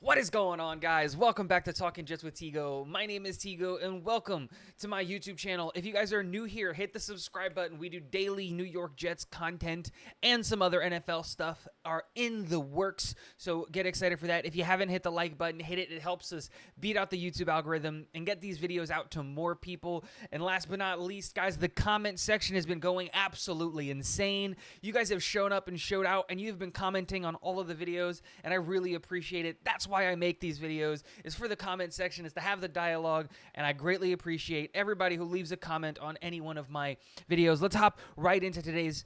What is going on, guys? Welcome back to Talking Jets with Tigo. My name is Tigo, and welcome to my YouTube channel. If you guys are new here, hit the subscribe button. We do daily New York Jets content, and some other NFL stuff are in the works, so get excited for that. If you haven't hit the like button, hit it. It helps us beat out the YouTube algorithm and get these videos out to more people. And last but not least, guys, the comment section has been going absolutely insane. You guys have shown up and showed out, and you've been commenting on all of the videos, and I really appreciate it. That's why I make these videos, is for the comment section, is to have the dialogue, and I greatly appreciate everybody who leaves a comment on any one of my videos. Let's hop right into today's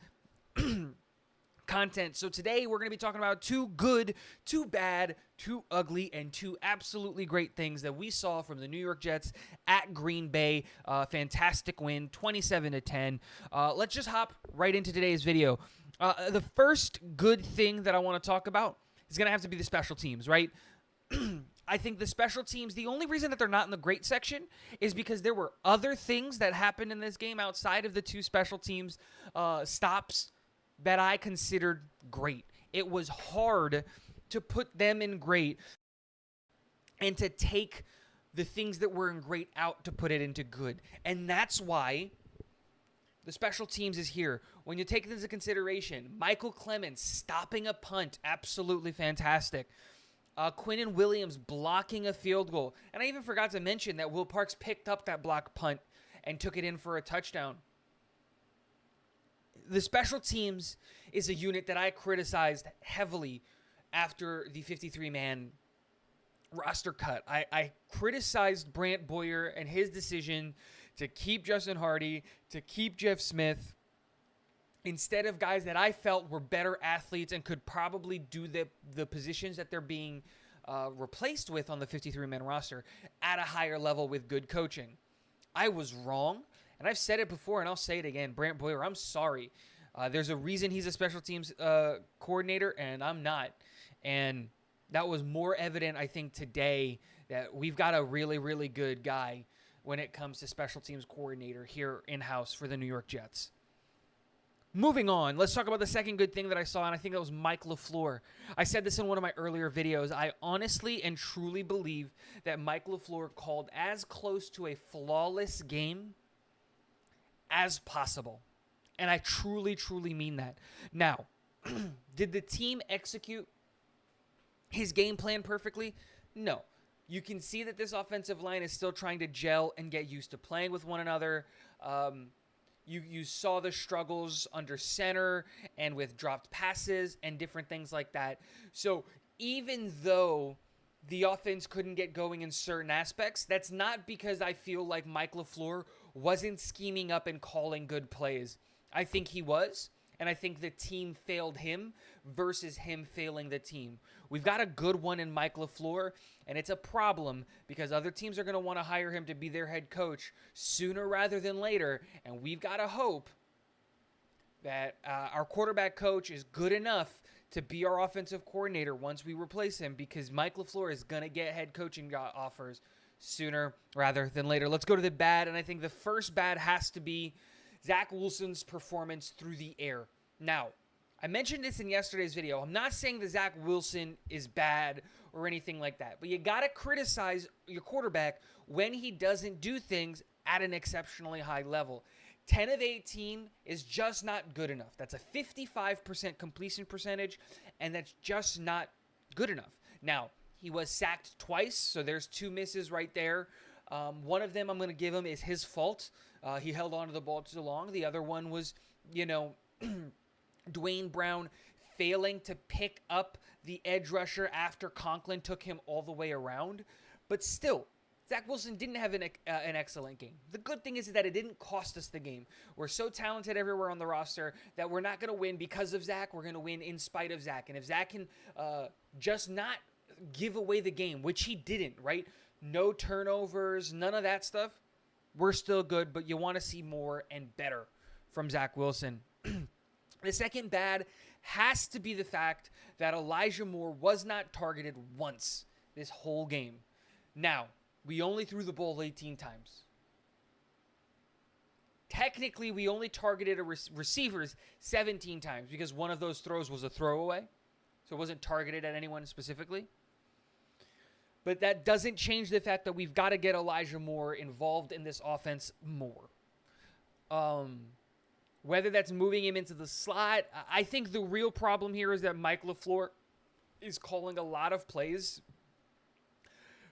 content. So today we're going to be talking about two good, two bad, two ugly, and two absolutely great things that we saw from the New York Jets at Green Bay. Fantastic win, 27-10. Let's just hop right into today's video. The first good thing that I want to talk about is going to have to be the special teams, right? I think the special teams, the only reason that they're not in the great section is because there were other things that happened in this game outside of the two special teams stops that I considered great. It was hard to put them in great and to take the things that were in great out to put it into good. And that's why the special teams is here. When you take it into consideration, Michael Clemens stopping a punt, absolutely fantastic. Quinnen Williams blocking a field goal. And I even forgot to mention that Will Parks picked up that block punt and took it in for a touchdown. The special teams is a unit that I criticized heavily after the 53-man roster cut. I criticized Brant Boyer and his decision to keep Justin Hardy, to keep Jeff Smith, instead of guys that I felt were better athletes and could probably do the positions that they're being replaced with on the 53-man roster at a higher level with good coaching. I was wrong, and I've said it before, and I'll say it again. Brant Boyer, I'm sorry. There's a reason he's a special teams coordinator, and I'm not. And that was more evident, I think, today that we've got a really, really good guy when it comes to special teams coordinator here in-house for the New York Jets. Moving on, let's talk about the second good thing that I saw, and I think that was Mike LaFleur. I said this in one of my earlier videos. I honestly and truly believe that Mike LaFleur called as close to a flawless game as possible. And I truly, truly mean that. Now, did the team execute his game plan perfectly? No. You can see that this offensive line is still trying to gel and get used to playing with one another. You saw the struggles under center and with dropped passes and different things like that. So even though the offense couldn't get going in certain aspects, that's not because I feel like Mike LaFleur wasn't scheming up and calling good plays. I think he was, and I think the team failed him versus him failing the team. We've got a good one in Mike LaFleur, and it's a problem because other teams are going to want to hire him to be their head coach sooner rather than later, and we've got to hope that our quarterback coach is good enough to be our offensive coordinator once we replace him, because Mike LaFleur is going to get head coaching offers sooner rather than later. Let's go to the bad, and I think the first bad has to be Zach Wilson's performance through the air. Now, I mentioned this in yesterday's video. I'm not saying that Zach Wilson is bad or anything like that, but you got to criticize your quarterback when he doesn't do things at an exceptionally high level. 10 of 18 is just not good enough. That's a 55% completion percentage, and that's just not good enough. Now, he was sacked twice, so there's two misses right there. One of them I'm going to give him is his fault. He held on to the ball too long. The other one was, Dwayne Brown failing to pick up the edge rusher after Conklin took him all the way around. But still, Zach Wilson didn't have an excellent game. The good thing is that it didn't cost us the game. We're so talented everywhere on the roster that we're not going to win because of Zach. We're going to win in spite of Zach. And if Zach can just not give away the game, which he didn't, right? No turnovers, none of that stuff, we're still good, but you want to see more and better from Zach Wilson. The second bad has to be the fact that Elijah Moore was not targeted once this whole game. Now, we only threw the ball 18 times. Technically, we only targeted receivers 17 times because one of those throws was a throwaway, so it wasn't targeted at anyone specifically. But that doesn't change the fact that we've got to get Elijah Moore involved in this offense more. Whether that's moving him into the slot, I think the real problem here is that Mike LaFleur is calling a lot of plays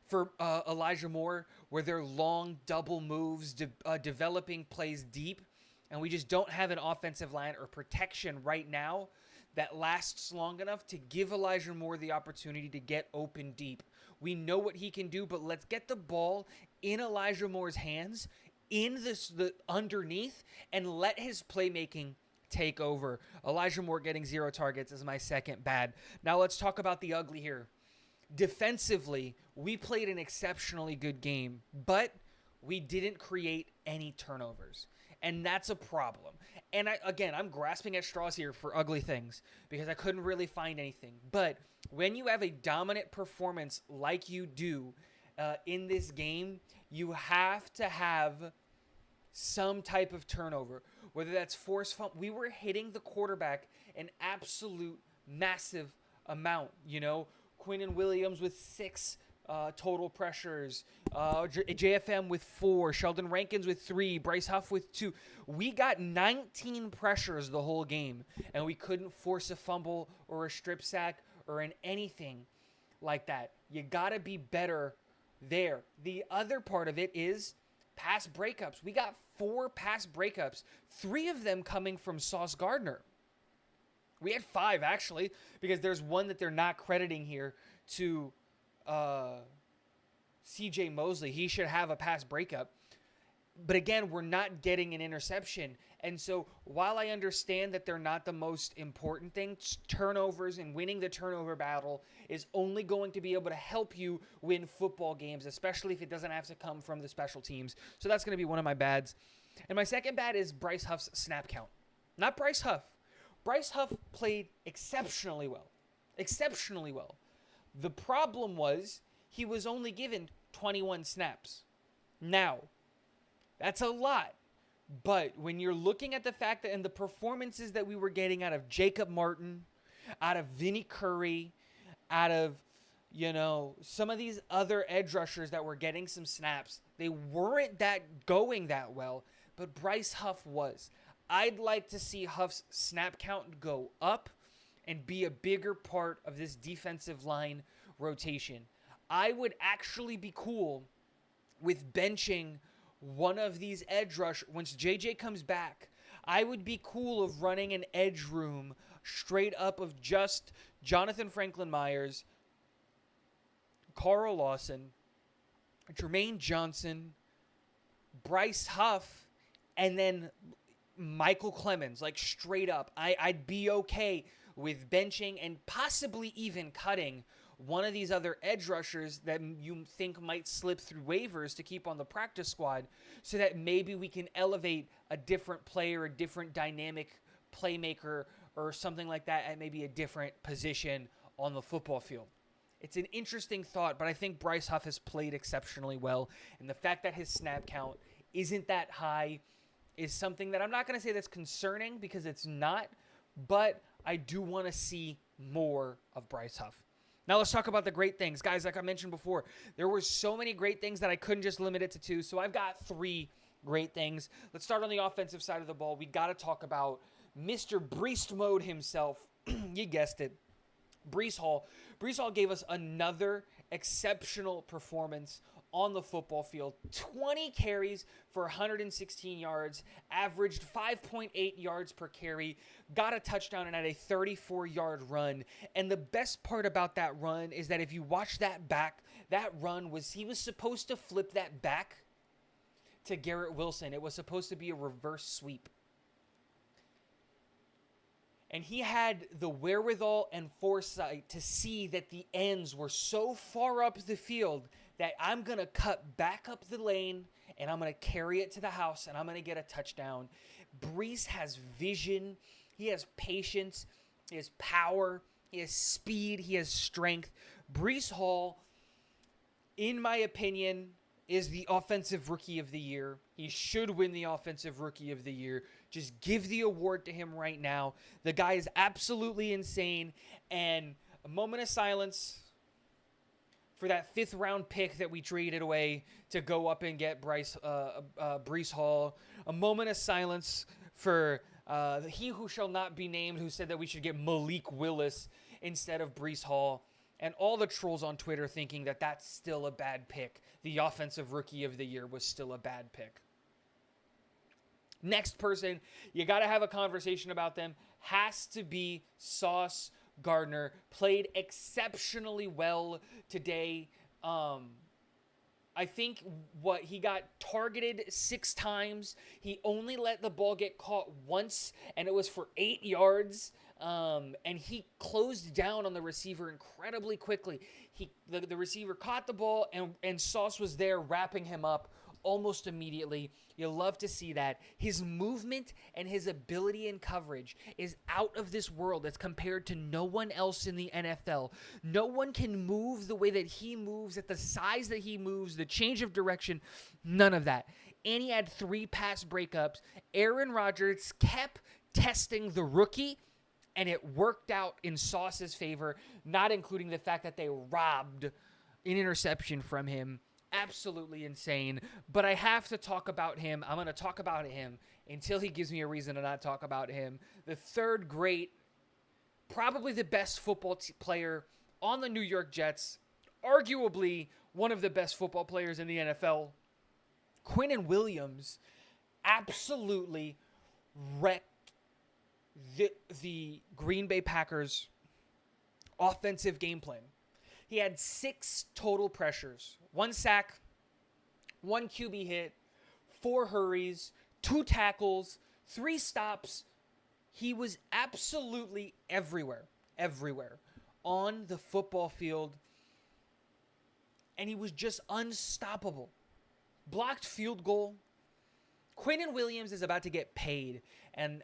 for Elijah Moore where they're long double moves, developing plays deep, and we just don't have an offensive line or protection right now that lasts long enough to give Elijah Moore the opportunity to get open deep. We know what he can do, but let's get the ball in Elijah Moore's hands, in the underneath, and let his playmaking take over. Elijah Moore getting 0 targets is my second bad. Now let's talk about the ugly here. Defensively, we played an exceptionally good game, but we didn't create any turnovers. And that's a problem. And I'm grasping at straws here for ugly things because I couldn't really find anything. But when you have a dominant performance like you do in this game, you have to have some type of turnover, whether that's forced fumble. We were hitting the quarterback an absolute massive amount, Quinnen Williams with 6 total pressures, JFM with 4, Sheldon Rankins with 3, Bryce Huff with 2. We got 19 pressures the whole game, and we couldn't force a fumble or a strip sack or anything like that. You got to be better there. The other part of it is pass breakups. We got 4 pass breakups, 3 of them coming from Sauce Gardner. We had 5, actually, because there's one that they're not crediting here to C.J. Mosley. He should have a pass breakup. But again, we're not getting an interception. And so while I understand that they're not the most important thing, turnovers and winning the turnover battle is only going to be able to help you win football games, especially if it doesn't have to come from the special teams. So that's going to be one of my bads. And my second bad is Bryce Huff's snap count. Not Bryce Huff. Bryce Huff played exceptionally well. Exceptionally well. The problem was he was only given 21 snaps. Now, that's a lot. But when you're looking at the fact that and the performances that we were getting out of Jacob Martin, out of Vinny Curry, out of, some of these other edge rushers that were getting some snaps, they weren't going that well, but Bryce Huff was. I'd like to see Huff's snap count go up and be a bigger part of this defensive line rotation. I would actually be cool with benching one of these edge rush. Once JJ comes back, I would be cool of running an edge room straight up of just Jonathan Franklin Myers, Carl Lawson, Jermaine Johnson, Bryce Huff, and then Michael Clemens, like straight up. I'd be okay with benching and possibly even cutting one of these other edge rushers that you think might slip through waivers to keep on the practice squad so that maybe we can elevate a different player, a different dynamic playmaker or something like that at maybe a different position on the football field. It's an interesting thought, but I think Bryce Huff has played exceptionally well, and the fact that his snap count isn't that high is something that I'm not going to say that's concerning because it's not, but I do want to see more of Bryce Huff. Now let's talk about the great things. Guys, like I mentioned before, there were so many great things that I couldn't just limit it to 2, so I've got 3 great things. Let's start on the offensive side of the ball. We got to talk about Mr. Breest Mode himself. You guessed it. Breece Hall. Breece Hall gave us another exceptional performance on the football field. 20 carries for 116 yards, averaged 5.8 yards per carry, got a touchdown and had a 34-yard run. And the best part about that run is that if you watch that back, that run he was supposed to flip that back to Garrett Wilson. It was supposed to be a reverse sweep. And he had the wherewithal and foresight to see that the ends were so far up the field that I'm going to cut back up the lane and I'm going to carry it to the house and I'm going to get a touchdown. Breece has vision. He has patience. He has power. He has speed. He has strength. Breece Hall, in my opinion, is the Offensive Rookie of the Year. He should win the Offensive Rookie of the Year. Just give the award to him right now. The guy is absolutely insane. And a moment of silence for that 5th round pick that we traded away to go up and get Breece Hall. A moment of silence for he who shall not be named, who said that we should get Malik Willis instead of Breece Hall. And all the trolls on Twitter thinking that that's still a bad pick. The offensive rookie of the year was still a bad pick. Next person, you got to have a conversation about them, has to be Sauce Gardner. Played exceptionally well today. I think he got targeted 6 times. He only let the ball get caught once, and it was for 8 yards. And he closed down on the receiver incredibly quickly. The receiver caught the ball, and Sauce was there wrapping him up almost immediately. You love to see that. His movement and his ability in coverage is out of this world as compared to no one else in the NFL. No one can move the way that he moves, at the size that he moves, the change of direction, none of that. And he had 3 pass breakups. Aaron Rodgers kept testing the rookie, and it worked out in Sauce's favor, not including the fact that they robbed an interception from him. Absolutely insane. But I have to talk about him. I'm going to talk about him until he gives me a reason to not talk about him. The third great, probably the best football player on the New York Jets, arguably one of the best football players in the NFL, Quinnen Williams, absolutely wrecked the Green Bay Packers offensive game plan. He had 6 total pressures, 1 sack, 1 QB hit, 4 hurries, 2 tackles, 3 stops. He was absolutely everywhere on the football field, and he was just unstoppable. Blocked field goal. Quinnen Williams is about to get paid, and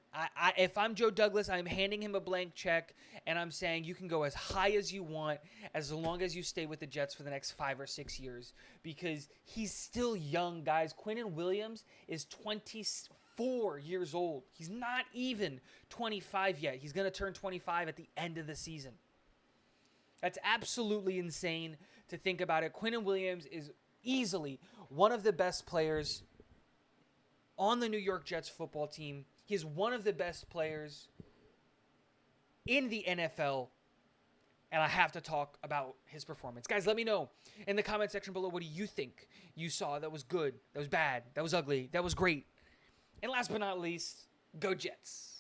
if I'm Joe Douglas, I'm handing him a blank check, and I'm saying you can go as high as you want as long as you stay with the Jets for the next 5 or 6 years, because he's still young, guys. Quinnen Williams is 24 years old. He's not even 25 yet. He's going to turn 25 at the end of the season. That's absolutely insane to think about it. Quinnen Williams is easily one of the best players on the New York Jets football team. He's one of the best players in the NFL, and I have to talk about his performance. Guys, let me know in the comment section below, what do you think you saw that was good, that was bad, that was ugly, that was great? And last but not least, go Jets.